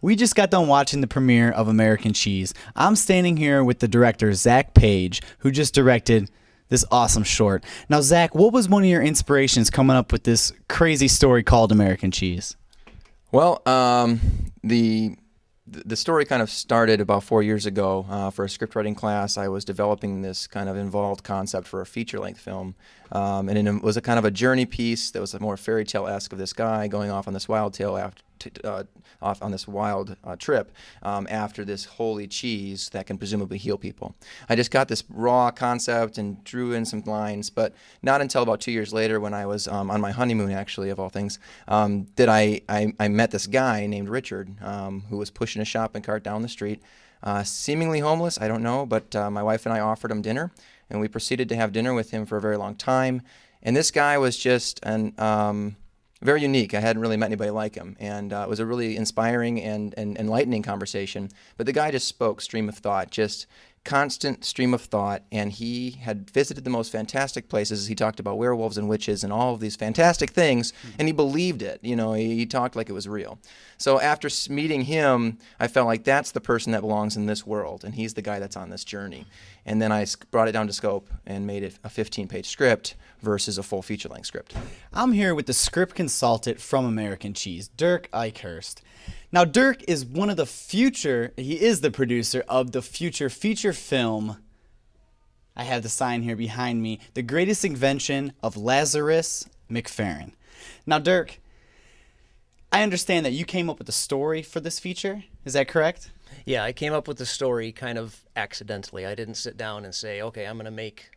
We just got done watching the premiere of American Cheese. I'm standing here with the director, Zach Page, who just directed this awesome short. Now, Zach, what was one of your inspirations coming up with this crazy story called American Cheese? Well, the story kind of started about 4 years ago. For a script writing class, I was developing this kind of involved concept for a feature-length film, and it was a kind of a journey piece that was a more fairy tale-esque of this guy going off on this wild tale off on this wild trip after this holy cheese that can presumably heal people. I just got this raw concept and drew in some lines, but not until about 2 years later, when I was on my honeymoon, actually, of all things, did I met this guy named Richard, who was pushing a shopping cart down the street, seemingly homeless, I don't know, but my wife and I offered him dinner, and we proceeded to have dinner with him for a very long time. And this guy was just very unique. I hadn't really met anybody like him, and it was a really inspiring and enlightening conversation. But the guy just spoke stream of thought, just constant stream of thought, and he had visited the most fantastic places. He talked about werewolves and witches and all of these fantastic things, and he believed it. You know, he talked like it was real. So after meeting him, I felt like that's the person that belongs in this world, and he's the guy that's on this journey. And then I brought it down to scope and made it a 15-page script versus a full feature-length script. I'm here with the script consultant from American Cheese, Dirk Eichhorst. Now, Dirk is he is the producer of the future feature film. I have the sign here behind me, The Greatest Invention of Lazarus McFerrin. Now, Dirk, I understand that you came up with the story for this feature. Is that correct? Yeah, I came up with the story kind of accidentally. I didn't sit down and say, okay, I'm going to make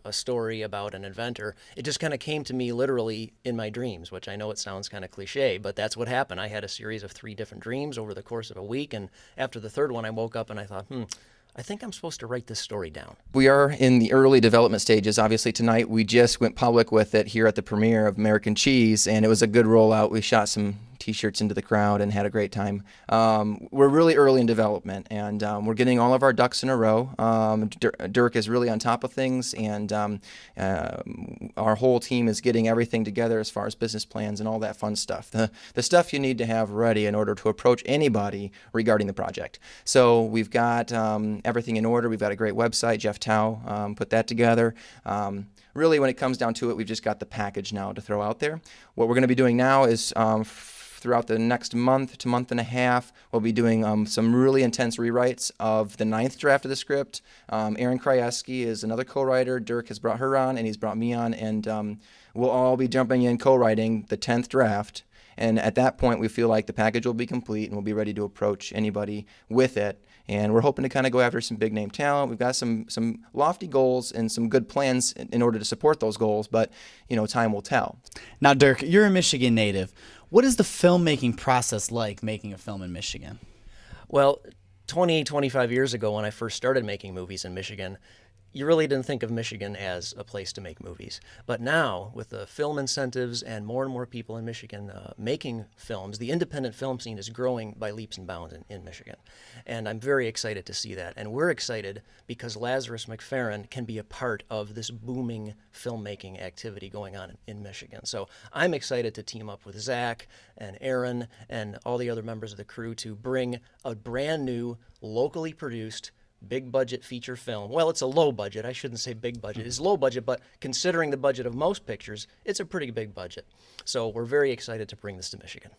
a story about an inventor. It just kind of came to me literally in my dreams, which I know it sounds kind of cliche, but that's what happened. I had a series of 3 different dreams over the course of a week, and after the third one, I woke up and I thought, I think I'm supposed to write this story down. We are in the early development stages. Obviously, tonight we just went public with it here at the premiere of American Cheese, and it was a good rollout. We shot some T-shirts into the crowd and had a great time. We're really early in development, and we're getting all of our ducks in a row. Dirk is really on top of things, and our whole team is getting everything together as far as business plans and all that fun stuff. The stuff you need to have ready in order to approach anybody regarding the project. So we've got everything in order. We've got a great website. Jeff Tao put that together. Really, when it comes down to it, we've just got the package now to throw out there. What we're going to be doing now is throughout the next month to month and a half, we'll be doing some really intense rewrites of the 9th draft of the script. Erin Krajewski is another co-writer. Dirk has brought her on, and he's brought me on, and we'll all be jumping in co-writing the 10th draft. And at that point, we feel like the package will be complete, and we'll be ready to approach anybody with it. And we're hoping to kind of go after some big-name talent. We've got some lofty goals and some good plans in order to support those goals, but, you know, time will tell. Now, Dirk, you're a Michigan native. What is the filmmaking process like, making a film in Michigan? Well, 25 years ago when I first started making movies in Michigan, you really didn't think of Michigan as a place to make movies. But now, with the film incentives and more people in Michigan making films, the independent film scene is growing by leaps and bounds in Michigan. And I'm very excited to see that. And we're excited because Lazarus McFerrin can be a part of this booming filmmaking activity going on in Michigan. So I'm excited to team up with Zach and Aaron and all the other members of the crew to bring a brand new, locally produced, big budget feature film. Well, it's a low budget. I shouldn't say big budget. It's low budget, but considering the budget of most pictures, it's a pretty big budget. So we're very excited to bring this to Michigan.